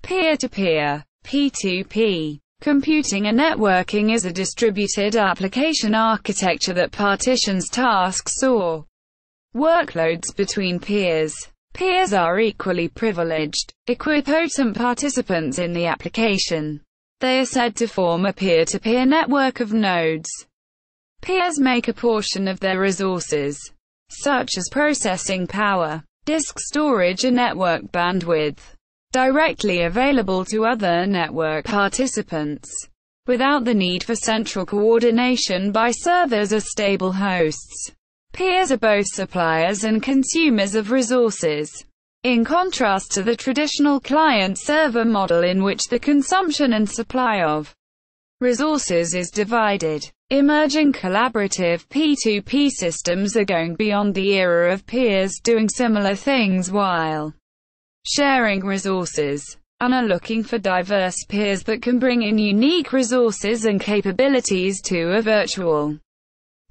Peer-to-peer, P2P. Computing and networking is a distributed application architecture that partitions tasks or workloads between peers. Peers are equally privileged, equipotent participants in the application. They are said to form a peer-to-peer network of nodes. Peers make a portion of their resources, such as processing power, disk storage and network bandwidth, directly available to other network participants, without the need for central coordination by servers or stable hosts. Peers are both suppliers and consumers of resources, in contrast to the traditional client-server model in which the consumption and supply of resources is divided. Emerging collaborative P2P systems are going beyond the era of peers doing similar things while sharing resources, and are looking for diverse peers that can bring in unique resources and capabilities to a virtual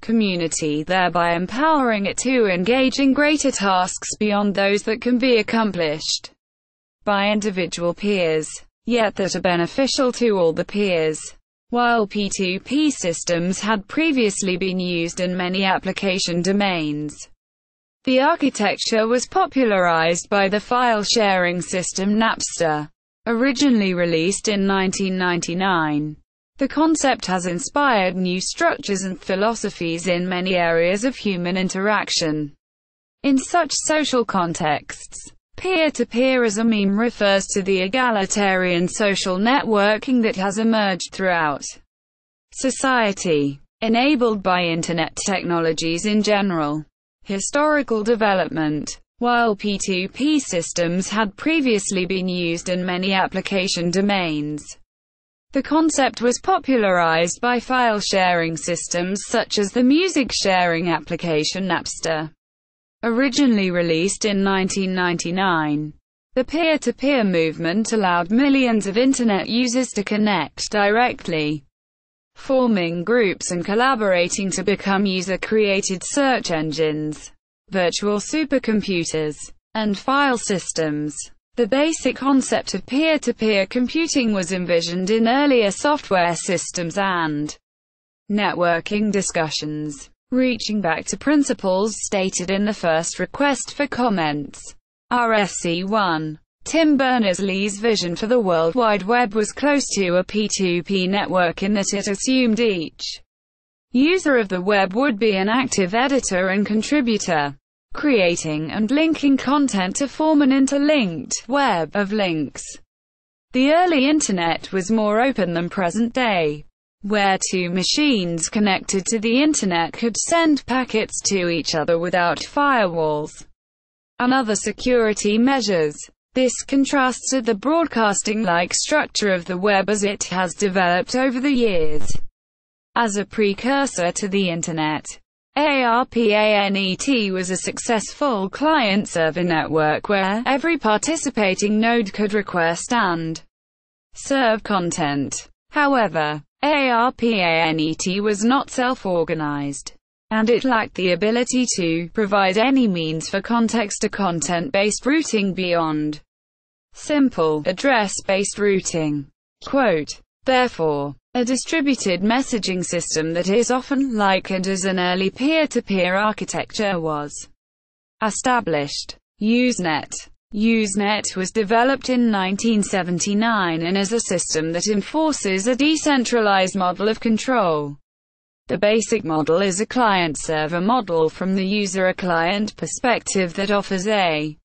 community, thereby empowering it to engage in greater tasks beyond those that can be accomplished by individual peers, yet that are beneficial to all the peers. While P2P systems had previously been used in many application domains, the architecture was popularized by the file-sharing system Napster, originally released in 1999. The concept has inspired new structures and philosophies in many areas of human interaction. In such social contexts, peer-to-peerism refers to the egalitarian social networking that has emerged throughout society, enabled by Internet technologies in general. Historical development. While P2P systems had previously been used in many application domains, the concept was popularized by file-sharing systems such as the music-sharing application Napster, originally released in 1999. The peer-to-peer movement allowed millions of Internet users to connect directly, forming groups and collaborating to become user-created search engines, virtual supercomputers, and file systems. The basic concept of peer-to-peer computing was envisioned in earlier software systems and networking discussions, reaching back to principles stated in the first request for comments, RFC1. Tim Berners-Lee's vision for the World Wide Web was close to a P2P network in that it assumed each user of the web would be an active editor and contributor, creating and linking content to form an interlinked web of links. The early Internet was more open than present day, where two machines connected to the Internet could send packets to each other without firewalls and other security measures. This contrasts with the broadcasting-like structure of the web as it has developed over the years. As a precursor to the Internet, ARPANET was a successful client-server network where every participating node could request and serve content. However, ARPANET was not self-organized, and it lacked the ability to provide any means for context or content-based routing beyond simple address-based routing. Quote, therefore, a distributed messaging system that is often likened as an early peer-to-peer architecture was established. Usenet. Usenet was developed in 1979 and is a system that enforces a decentralized model of control. The basic model is a client-server model from the user-client perspective that offers a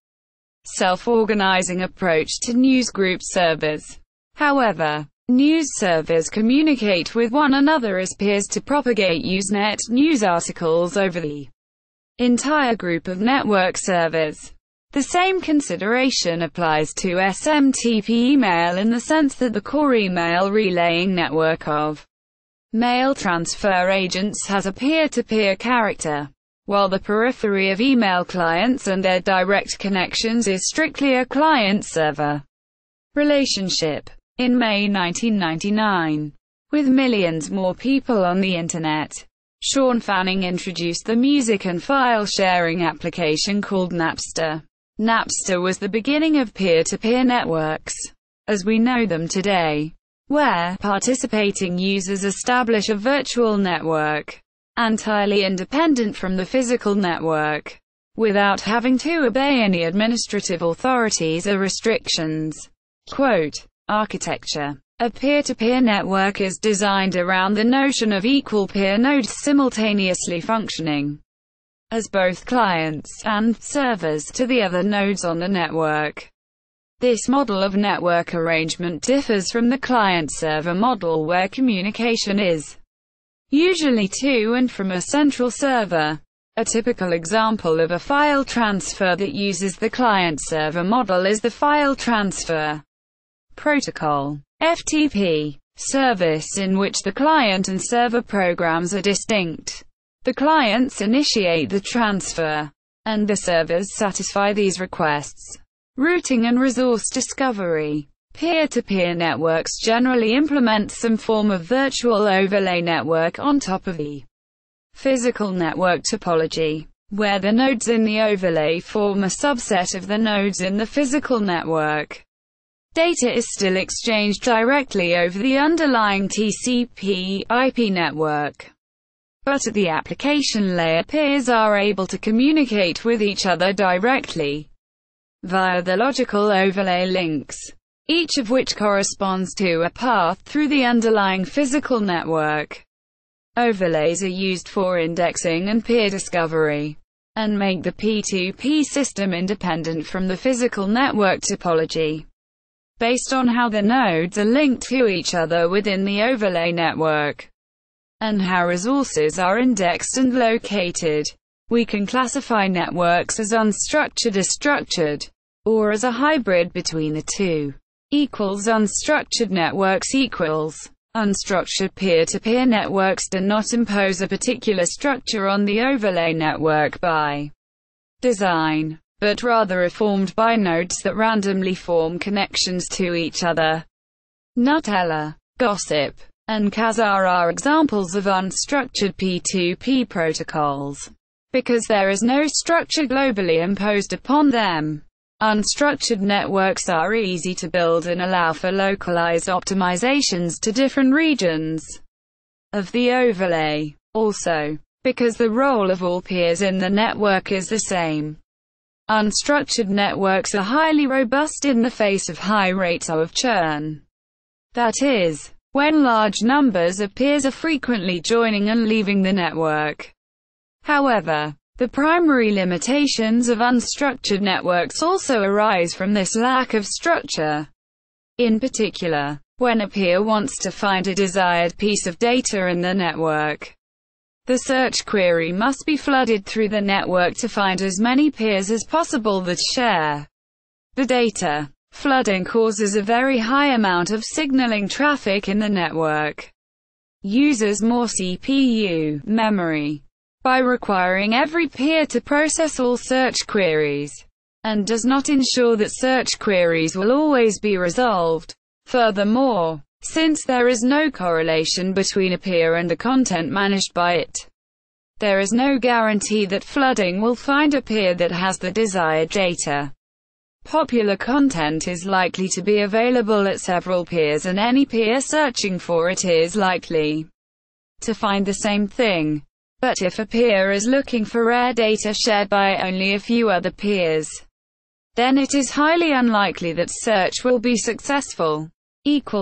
self-organizing approach to newsgroup servers. However, news servers communicate with one another as peers to propagate Usenet news articles over the entire group of network servers. The same consideration applies to SMTP email in the sense that the core email relaying network of mail transfer agents has a peer-to-peer character, while the periphery of email clients and their direct connections is strictly a client-server relationship. In May 1999, with millions more people on the Internet, Sean Fanning introduced the music and file-sharing application called Napster. Napster was the beginning of peer-to-peer networks. as we know them today, where participating users establish a virtual network, entirely independent from the physical network, without having to obey any administrative authorities or restrictions. Quote, architecture. A peer-to-peer network is designed around the notion of equal peer nodes simultaneously functioning as both clients and servers to the other nodes on the network. This model of network arrangement differs from the client-server model, where communication is usually to and from a central server. A typical example of a file transfer that uses the client-server model is the file transfer protocol (FTP) service, in which the client and server programs are distinct. The clients initiate the transfer, and the servers satisfy these requests. Routing and resource discovery. Peer-to-peer networks generally implement some form of virtual overlay network on top of the physical network topology, where the nodes in the overlay form a subset of the nodes in the physical network. Data is still exchanged directly over the underlying TCP/IP network. But at the application layer, peers are able to communicate with each other directly via the logical overlay links, each of which corresponds to a path through the underlying physical network. Overlays are used for indexing and peer discovery, and make the P2P system independent from the physical network topology, based on how the nodes are linked to each other within the overlay network, and how resources are indexed and located. We can classify networks as unstructured or structured, or as a hybrid between the two. Unstructured networks equals. Unstructured peer-to-peer networks do not impose a particular structure on the overlay network by design, but rather are formed by nodes that randomly form connections to each other. Nutella, Gossip, and Kazaa are examples of unstructured P2P protocols, because there is no structure globally imposed upon them. Unstructured networks are easy to build and allow for localized optimizations to different regions of the overlay. Also, because the role of all peers in the network is the same, unstructured networks are highly robust in the face of high rates of churn. That is, when large numbers of peers are frequently joining and leaving the network. However, the primary limitations of unstructured networks also arise from this lack of structure. In particular, when a peer wants to find a desired piece of data in the network, the search query must be flooded through the network to find as many peers as possible that share the data. Flooding causes a very high amount of signaling traffic in the network, uses more CPU memory by requiring every peer to process all search queries, and does not ensure that search queries will always be resolved. Furthermore, since there is no correlation between a peer and the content managed by it, there is no guarantee that flooding will find a peer that has the desired data. Popular content is likely to be available at several peers, and any peer searching for it is likely to find the same thing. But if a peer is looking for rare data shared by only a few other peers, then it is highly unlikely that search will be successful.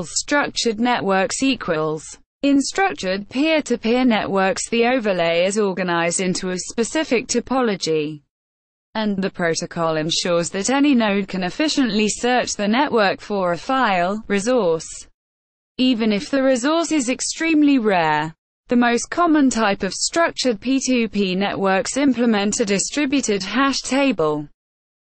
Structured networks equals. In structured peer-to-peer networks, the overlay is organized into a specific topology, and the protocol ensures that any node can efficiently search the network for a file, resource, even if the resource is extremely rare. The most common type of structured P2P networks implement a distributed hash table,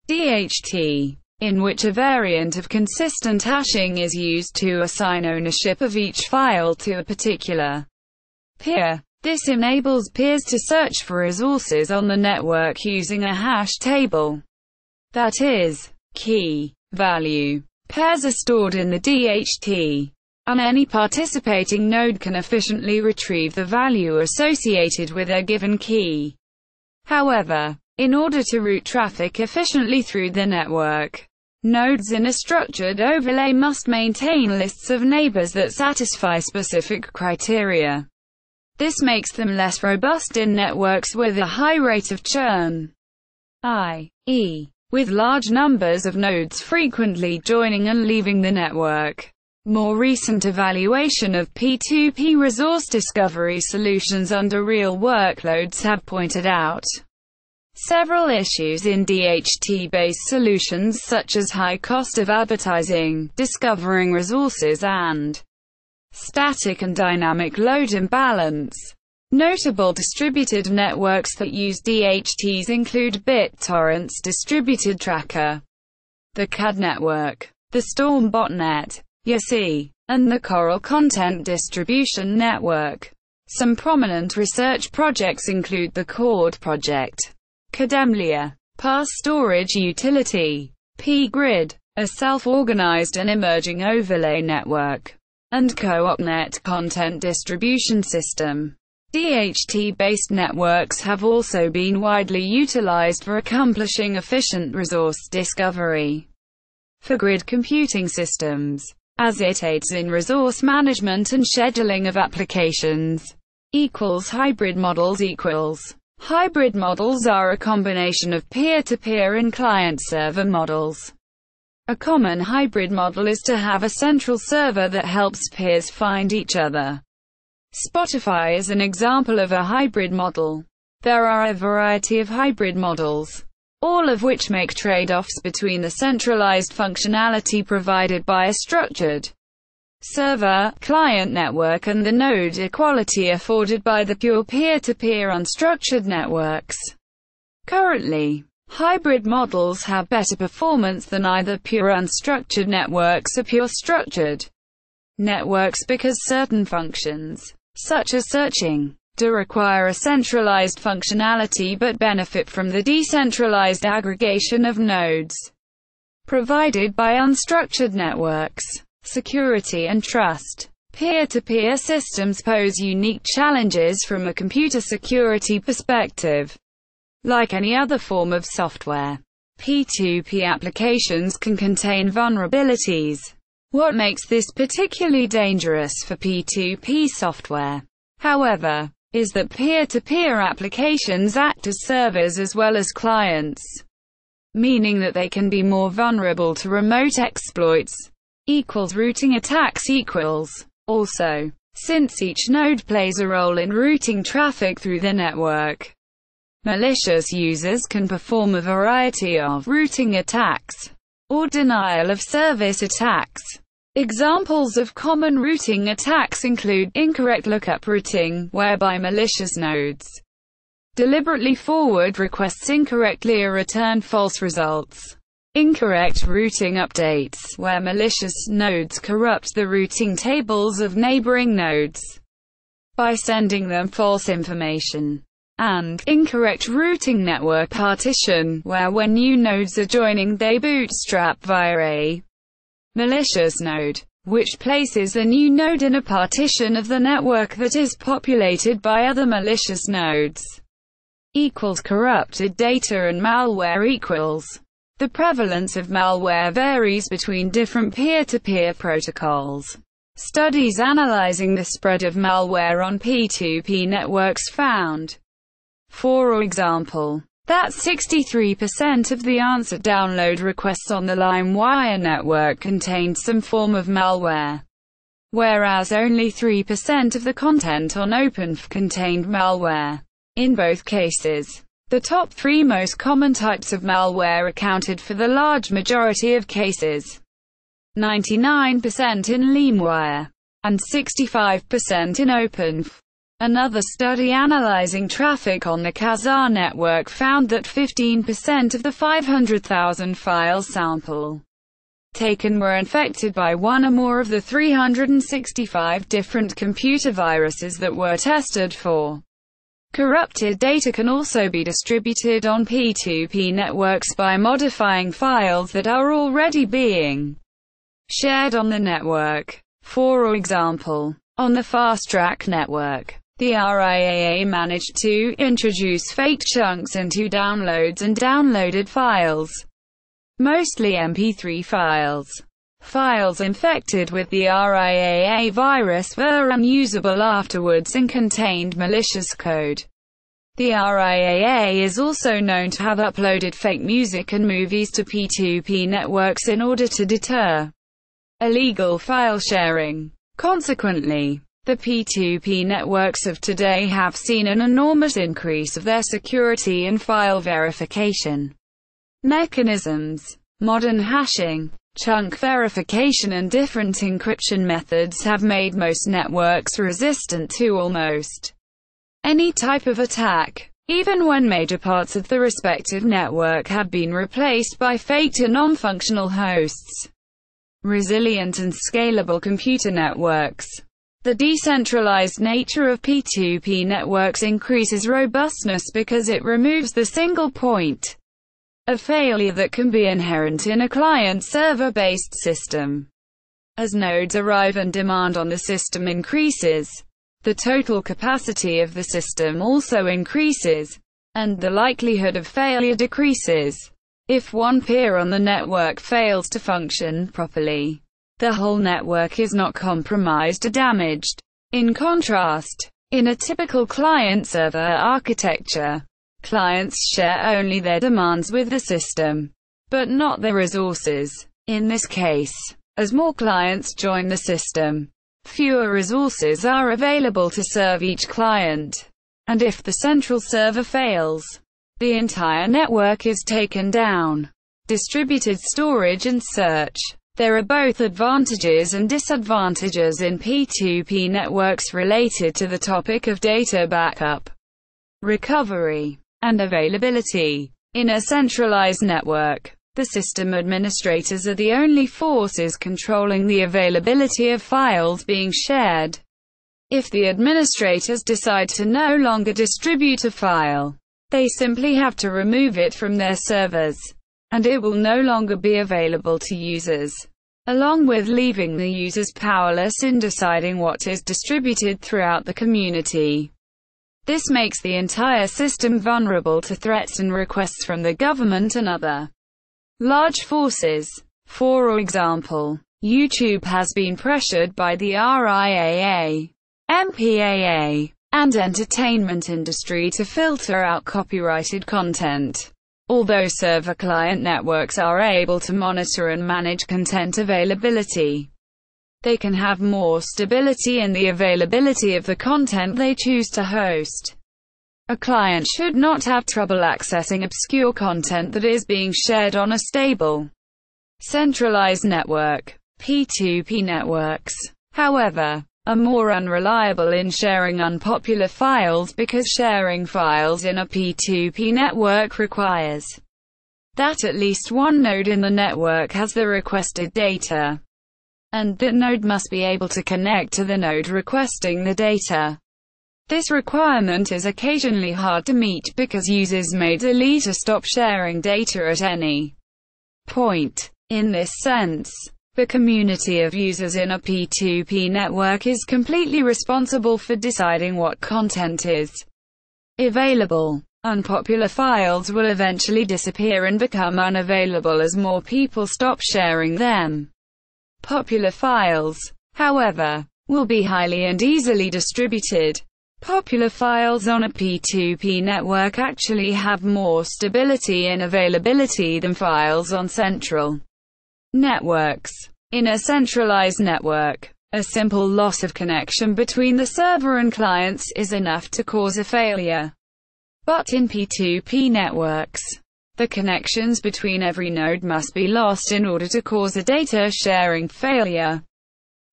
DHT, in which a variant of consistent hashing is used to assign ownership of each file to a particular peer. This enables peers to search for resources on the network using a hash table. That is, key value pairs are stored in the DHT, and any participating node can efficiently retrieve the value associated with a given key. However, in order to route traffic efficiently through the network, Nodes in a structured overlay must maintain lists of neighbors that satisfy specific criteria. This makes them less robust in networks with a high rate of churn, i.e., with large numbers of nodes frequently joining and leaving the network. More recent evaluation of P2P resource discovery solutions under real workloads have pointed out several issues in DHT-based solutions, such as high cost of advertising, discovering resources, and static and dynamic load imbalance. Notable distributed networks that use DHTs include BitTorrent's distributed tracker, the CAD network, the Storm botnet, YACI, and the Coral content distribution network. Some prominent research projects include the Cord project, Kademlia, Pass Storage Utility, pGrid, a self-organized and emerging overlay network, and CoopNet content distribution system. DHT-based networks have also been widely utilized for accomplishing efficient resource discovery for grid computing systems, as it aids in resource management and scheduling of applications. Hybrid models Hybrid models are a combination of peer-to-peer and client-server models. A common hybrid model is to have a central server that helps peers find each other. Spotify is an example of a hybrid model. There are a variety of hybrid models, all of which make trade-offs between the centralized functionality provided by a structured server-client network and the node equality afforded by the pure peer-to-peer unstructured networks. Currently, hybrid models have better performance than either pure unstructured networks or pure structured networks because certain functions, such as searching, do require a centralized functionality but benefit from the decentralized aggregation of nodes provided by unstructured networks. Security and trust. Peer-to-peer systems pose unique challenges from a computer security perspective. Like any other form of software, P2P applications can contain vulnerabilities. What makes this particularly dangerous for P2P software, however, is that peer-to-peer applications act as servers as well as clients, meaning that they can be more vulnerable to remote exploits. Routing attacks Also, since each node plays a role in routing traffic through the network, malicious users can perform a variety of routing attacks or denial of service attacks. Examples of common routing attacks include incorrect lookup routing, whereby malicious nodes deliberately forward requests incorrectly or return false results. Incorrect routing updates, where malicious nodes corrupt the routing tables of neighboring nodes by sending them false information. And incorrect routing network partition, where when new nodes are joining they bootstrap via a malicious node, which places a new node in a partition of the network that is populated by other malicious nodes. Corrupted data and malware The prevalence of malware varies between different peer-to-peer protocols. Studies analyzing the spread of malware on P2P networks found, for example, that 63% of the answered download requests on the LimeWire network contained some form of malware, whereas only 3% of the content on OpenF contained malware. In both cases, the top three most common types of malware accounted for the large majority of cases. 99% in LimeWire, and 65% in OpenF. Another study analyzing traffic on the Kazaa network found that 15% of the 500,000 file sample taken were infected by one or more of the 365 different computer viruses that were tested for. Corrupted data can also be distributed on P2P networks by modifying files that are already being shared on the network. For example, on the FastTrack network, the RIAA managed to introduce fake chunks into downloads and downloaded files. mostly MP3 files. Files infected with the RIAA virus were unusable afterwards and contained malicious code. The RIAA is also known to have uploaded fake music and movies to P2P networks in order to deter illegal file sharing. Consequently, the P2P networks of today have seen an enormous increase of their security and file verification mechanisms. Modern hashing, chunk verification and different encryption methods have made most networks resistant to almost any type of attack, even when major parts of the respective network have been replaced by faked and non-functional hosts. Resilient and scalable computer networks. The decentralized nature of P2P networks increases robustness because it removes the single point of failure that can be inherent in a client-server-based system. As nodes arrive and demand on the system increases, the total capacity of the system also increases, and the likelihood of failure decreases. If one peer on the network fails to function properly, the whole network is not compromised or damaged. In contrast, in a typical client-server architecture, clients share only their demands with the system, but not their resources. In this case, as more clients join the system, fewer resources are available to serve each client. And if the central server fails, the entire network is taken down. Distributed storage and search. There are both advantages and disadvantages in P2P networks related to the topic of data backup, recovery, and availability. In a centralized network, the system administrators are the only forces controlling the availability of files being shared. If the administrators decide to no longer distribute a file, they simply have to remove it from their servers, and it will no longer be available to users, along with leaving the users powerless in deciding what is distributed throughout the community. This makes the entire system vulnerable to threats and requests from the government and other large forces. For example, YouTube has been pressured by the RIAA, MPAA, and entertainment industry to filter out copyrighted content. Although server-client networks are able to monitor and manage content availability, they can have more stability in the availability of the content they choose to host. A client should not have trouble accessing obscure content that is being shared on a stable, centralized network. P2P networks, however, are more unreliable in sharing unpopular files because sharing files in a P2P network requires that at least one node in the network has the requested data, and that node must be able to connect to the node requesting the data. This requirement is occasionally hard to meet because users may delete or stop sharing data at any point. In this sense, the community of users in a P2P network is completely responsible for deciding what content is available. Unpopular files will eventually disappear and become unavailable as more people stop sharing them. Popular files, however, will be highly and easily distributed. Popular files on a P2P network actually have more stability and availability than files on central networks. In a centralized network, a simple loss of connection between the server and clients is enough to cause a failure. But in P2P networks, the connections between every node must be lost in order to cause a data sharing failure.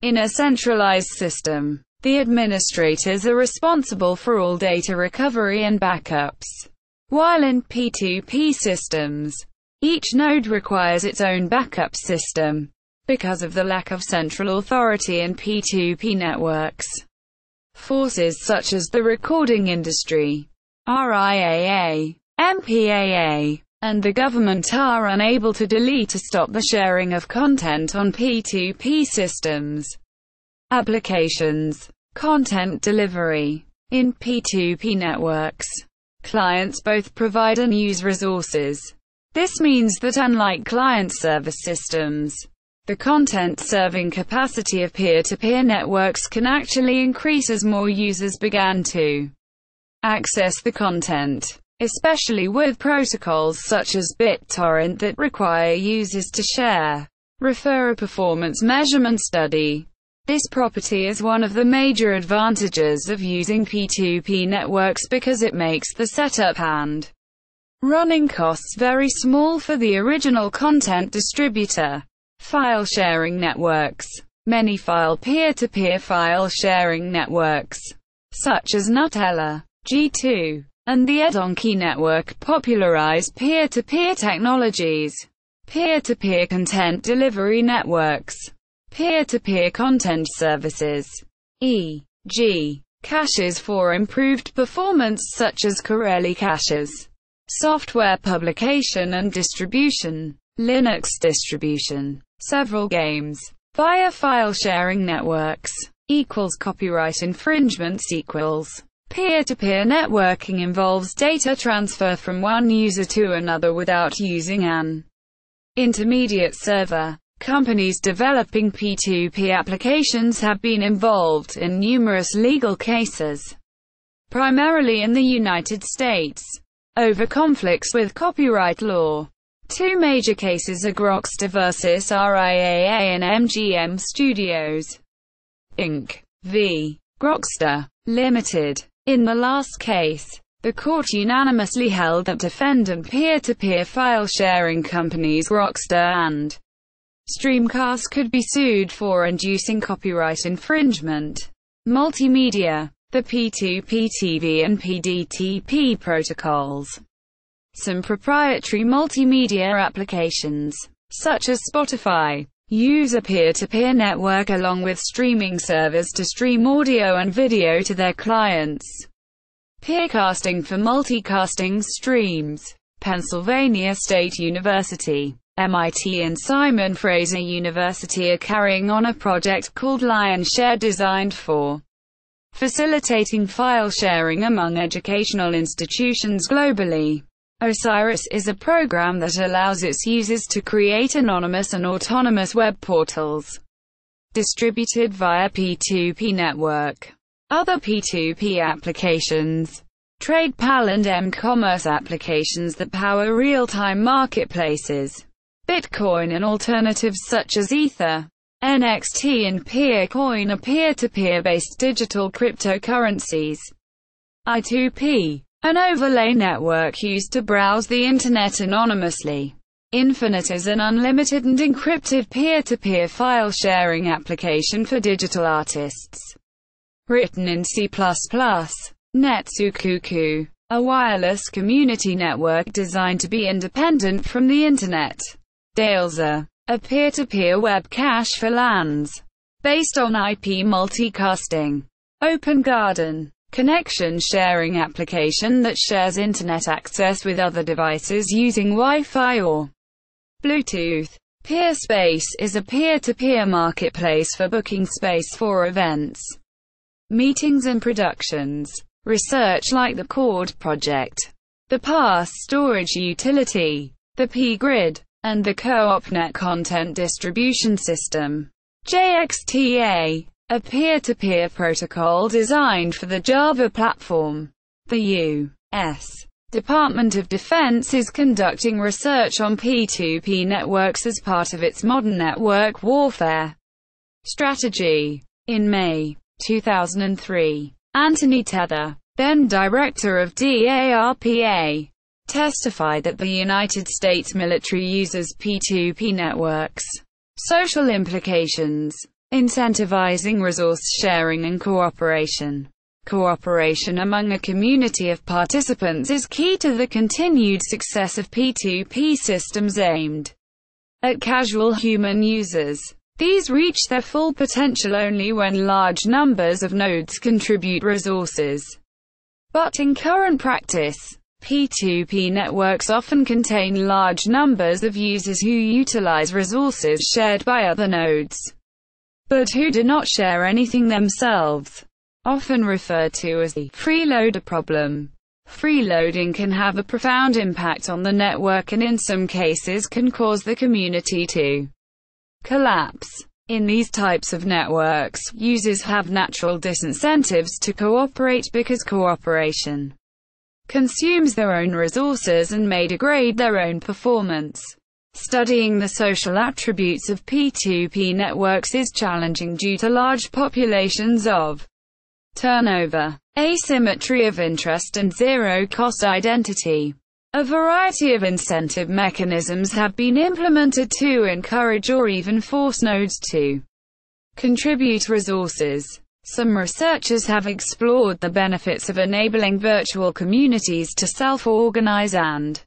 In a centralized system, the administrators are responsible for all data recovery and backups, while in P2P systems, each node requires its own backup system. Because of the lack of central authority in P2P networks, forces such as the recording industry, RIAA, MPAA, and the government are unable to delete or stop the sharing of content on P2P systems. Applications. Content delivery. In P2P networks, clients both provide and use resources. This means that unlike client-server systems, the content-serving capacity of peer-to-peer networks can actually increase as more users begin to access the content, especially with protocols such as BitTorrent that require users to share. Refer a performance measurement study. This property is one of the major advantages of using P2P networks because it makes the setup and running costs very small for the original content distributor. File sharing networks. Many peer-to-peer file sharing networks, such as Nutella, G2, and the eDonkey network, popularize peer-to-peer technologies. Peer-to-peer content delivery networks. Peer-to-peer content services, e.g., caches for improved performance such as Corelli caches. Software publication and distribution. Linux distribution. Several games via file sharing networks equals copyright infringements equals. Peer-to-peer networking involves data transfer from one user to another without using an intermediate server. Companies developing P2P applications have been involved in numerous legal cases, primarily in the United States, over conflicts with copyright law. Two major cases are Grokster vs. RIAA and MGM Studios, Inc. v. Grokster, Limited. In the last case, the court unanimously held that defendant peer-to-peer file-sharing companies Grokster and Streamcast could be sued for inducing copyright infringement. Multimedia. The P2P TV and PDTP protocols. Some proprietary multimedia applications, such as Spotify, use a peer-to-peer network along with streaming servers to stream audio and video to their clients. Peercasting for multicasting streams. Pennsylvania State University, MIT and Simon Fraser University are carrying on a project called Lionshare designed for facilitating file sharing among educational institutions globally. Osiris is a program that allows its users to create anonymous and autonomous web portals, distributed via P2P network. Other P2P applications. TradePal and m-commerce applications that power real-time marketplaces. Bitcoin and alternatives such as Ether, NXT and Peercoin are peer-to-peer based digital cryptocurrencies. I2P, an overlay network used to browse the Internet anonymously. Infinite is an unlimited and encrypted peer-to-peer file-sharing application for digital artists. Written in C++. Netsukuku, a wireless community network designed to be independent from the Internet. Dalesa, a peer-to-peer web cache for LANs, based on IP multicasting. Open Garden, connection sharing application that shares Internet access with other devices using Wi-Fi or Bluetooth. Peerspace is a peer-to-peer marketplace for booking space for events, meetings and productions. Research like the Cord Project, the Pass Storage Utility, the P-Grid, and the CoopNet Content Distribution System. JXTA, a peer-to-peer protocol designed for the Java platform. The U.S. Department of Defense is conducting research on P2P networks as part of its modern network warfare strategy. In May 2003, Anthony Tether, then director of DARPA, testified that the United States military uses P2P networks. Social implications. Incentivizing resource sharing and cooperation. Cooperation among a community of participants is key to the continued success of P2P systems aimed at casual human users. These reach their full potential only when large numbers of nodes contribute resources. But in current practice, P2P networks often contain large numbers of users who utilize resources shared by other nodes, but who do not share anything themselves, often referred to as the freeloader problem. Freeloading can have a profound impact on the network and in some cases can cause the community to collapse. In these types of networks, users have natural disincentives to cooperate because cooperation consumes their own resources and may degrade their own performance. Studying the social attributes of P2P networks is challenging due to large populations of turnover, asymmetry of interest and zero-cost identity. A variety of incentive mechanisms have been implemented to encourage or even force nodes to contribute resources. Some researchers have explored the benefits of enabling virtual communities to self-organize and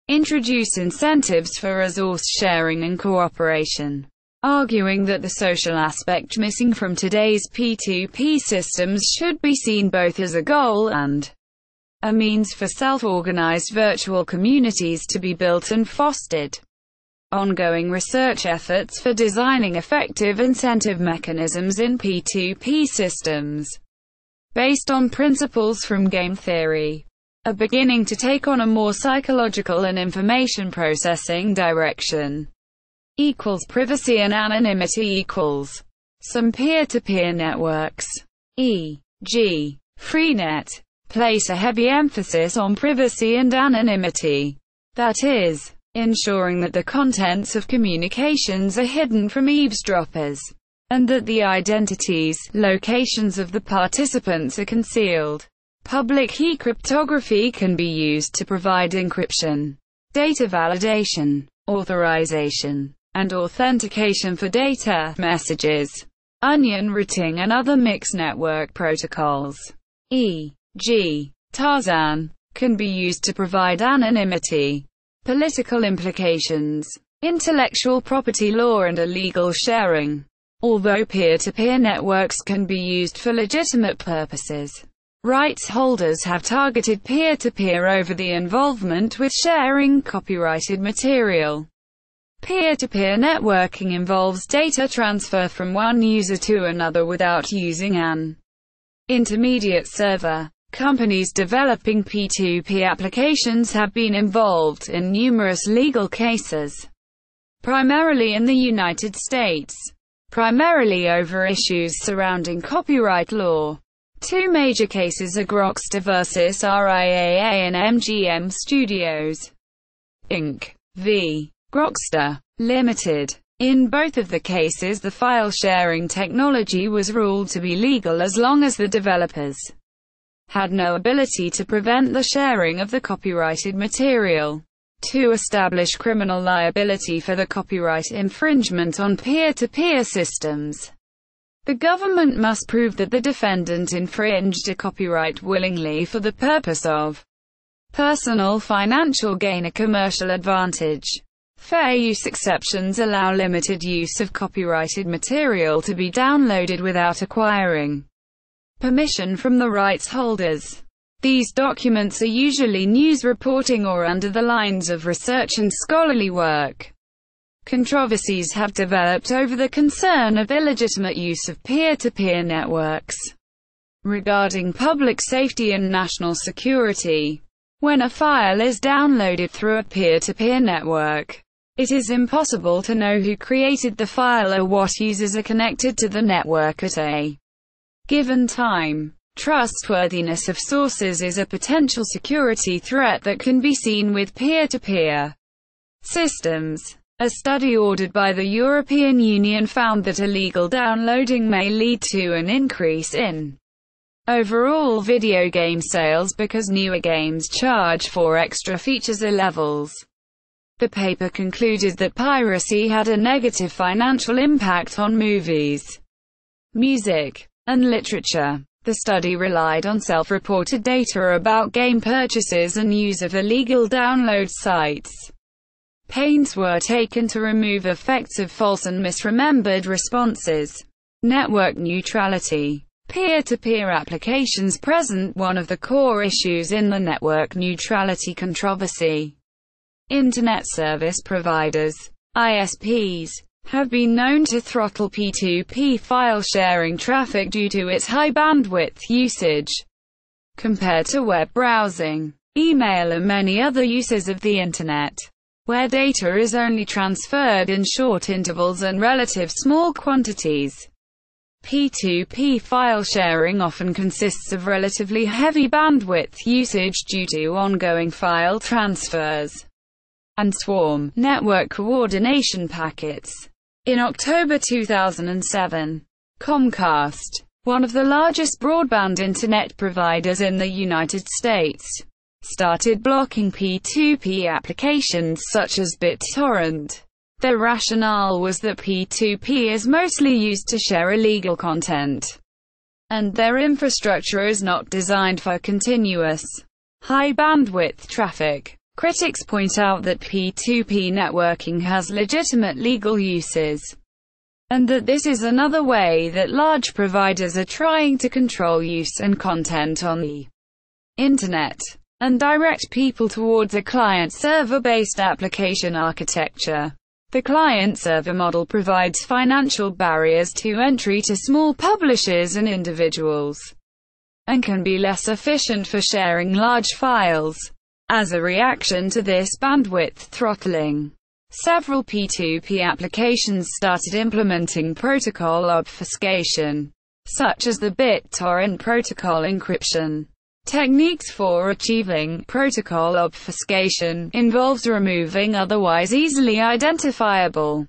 introduce incentives for resource sharing and cooperation, arguing that the social aspect missing from today's P2P systems should be seen both as a goal and a means for self-organized virtual communities to be built and fostered. Ongoing research efforts for designing effective incentive mechanisms in P2P systems, based on principles from game theory, are beginning to take on a more psychological and information processing direction. Privacy and anonymity . Some peer-to-peer networks, e.g., Freenet, place a heavy emphasis on privacy and anonymity. That is, ensuring that the contents of communications are hidden from eavesdroppers, and that the identities, locations of the participants are concealed. Public key cryptography can be used to provide encryption, data validation, authorization, and authentication for data, messages, onion routing and other mixed network protocols, e.g., Tarzan, can be used to provide anonymity. Political implications, intellectual property law and illegal sharing. Although peer-to-peer networks can be used for legitimate purposes, rights holders have targeted peer-to-peer over the involvement with sharing copyrighted material. Peer-to-peer networking involves data transfer from one user to another without using an intermediate server. Companies developing P2P applications have been involved in numerous legal cases, primarily in the United States, primarily over issues surrounding copyright law. Two major cases are Grokster vs. RIAA and MGM Studios, Inc. v. Grokster, Limited. In both of the cases, the file-sharing technology was ruled to be legal as long as the developers had no ability to prevent the sharing of the copyrighted material. To establish criminal liability for the copyright infringement on peer-to-peer systems, the government must prove that the defendant infringed a copyright willingly for the purpose of personal financial gain or commercial advantage. Fair use exceptions allow limited use of copyrighted material to be downloaded without acquiring permission from the rights holders. These documents are usually news reporting or under the lines of research and scholarly work. Controversies have developed over the concern of illegitimate use of peer-to-peer networks regarding public safety and national security. When a file is downloaded through a peer-to-peer network, it is impossible to know who created the file or what users are connected to the network at a given time. Trustworthiness of sources is a potential security threat that can be seen with peer-to-peer systems. A study ordered by the European Union found that illegal downloading may lead to an increase in overall video game sales because newer games charge for extra features or levels. The paper concluded that piracy had a negative financial impact on movies, music, and literature. The study relied on self-reported data about game purchases and use of illegal download sites. Pains were taken to remove effects of false and misremembered responses. Network neutrality. Peer-to-peer applications present one of the core issues in the network neutrality controversy. Internet service providers, ISPs, have been known to throttle P2P file sharing traffic due to its high bandwidth usage. compared to web browsing, email and many other uses of the Internet, where data is only transferred in short intervals and relative small quantities. P2P file sharing often consists of relatively heavy bandwidth usage due to ongoing file transfers and swarm network coordination packets. In October 2007, Comcast, one of the largest broadband internet providers in the United States, started blocking P2P applications such as BitTorrent. Their rationale was that P2P is mostly used to share illegal content, and their infrastructure is not designed for continuous, high-bandwidth traffic. Critics point out that P2P networking has legitimate legal uses, and that this is another way that large providers are trying to control use and content on the Internet, and direct people towards a client-server-based application architecture. The client-server model provides financial barriers to entry to small publishers and individuals, and can be less efficient for sharing large files. As a reaction to this bandwidth throttling, several P2P applications started implementing protocol obfuscation, such as the BitTorrent protocol encryption. Techniques for achieving protocol obfuscation involves removing otherwise easily identifiable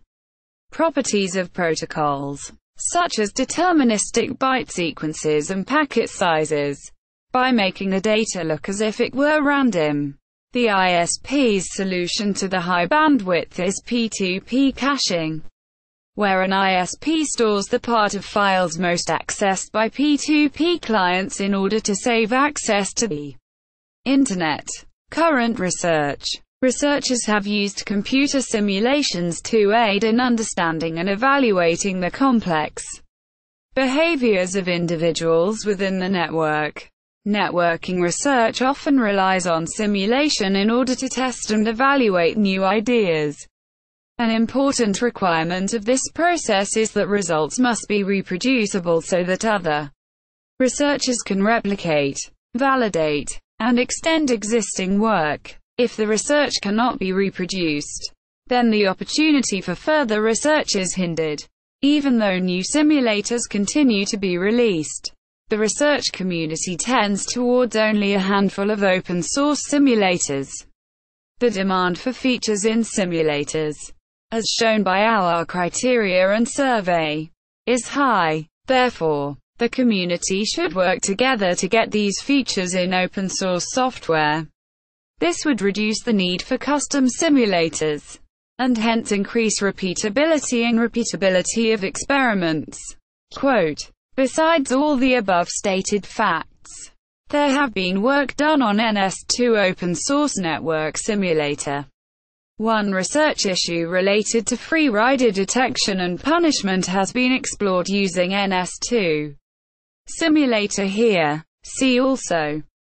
properties of protocols, such as deterministic byte sequences and packet sizes, by making the data look as if it were random. The ISP's solution to the high bandwidth is P2P caching, where an ISP stores the part of files most accessed by P2P clients in order to save access to the Internet. Current researchers have used computer simulations to aid in understanding and evaluating the complex behaviors of individuals within the network. Networking research often relies on simulation in order to test and evaluate new ideas. An important requirement of this process is that results must be reproducible so that other researchers can replicate, validate, and extend existing work. If the research cannot be reproduced, then the opportunity for further research is hindered. Even though new simulators continue to be released, the research community tends towards only a handful of open-source simulators. The demand for features in simulators, as shown by our criteria and survey, is high. Therefore, the community should work together to get these features in open-source software. This would reduce the need for custom simulators, and hence increase repeatability of experiments. Quote, "Besides all the above stated facts, there have been work done on NS2 open-source network simulator. One research issue related to free rider detection and punishment has been explored using NS2 simulator here. See also